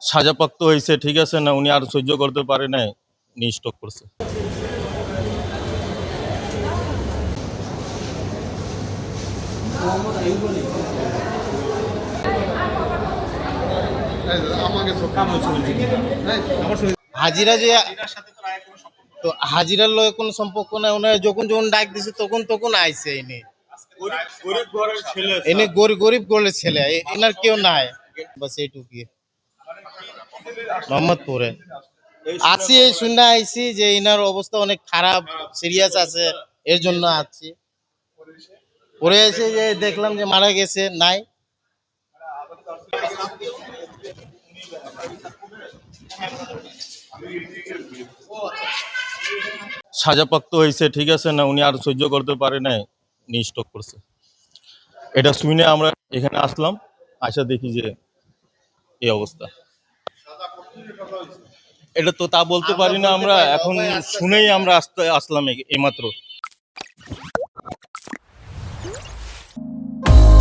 সাজাপ্রাপ্ত হয়েছে, ঠিক আছে না, উনি আর সহ্য করতে পারে নাই, উনি স্টক করছে। হাজিরা যে তো হাজিরার লগে কোনো সম্পর্ক নাই, ওনারা যখন যখন ডাক দিছে তখন তখন আইছে। এনে গরিব গরিব ছেলে, এনার কেউ নাই, বাস এইটুকুই। মোহাম্মদপুরে আছি, এই শুনে আইছি যে এনার অবস্থা অনেক খারাপ, সিরিয়াস আছে, এর জন্য আছি। পরে এসে যে দেখলাম যে মারা গেছে, নাই। সাজাপ্রাপ্ত হয়েছে, ঠিক আছে না, উনি আর সহ্য করতে পারে নাই, উনি স্টক করছে। এটা শুনে আমরা এখানে আসলাম, আসা দেখি যে এই অবস্থা। এটা তো তা বলতে পারি না আমরা, এখন শুনেই আমরা আসলাম এইমাত্র।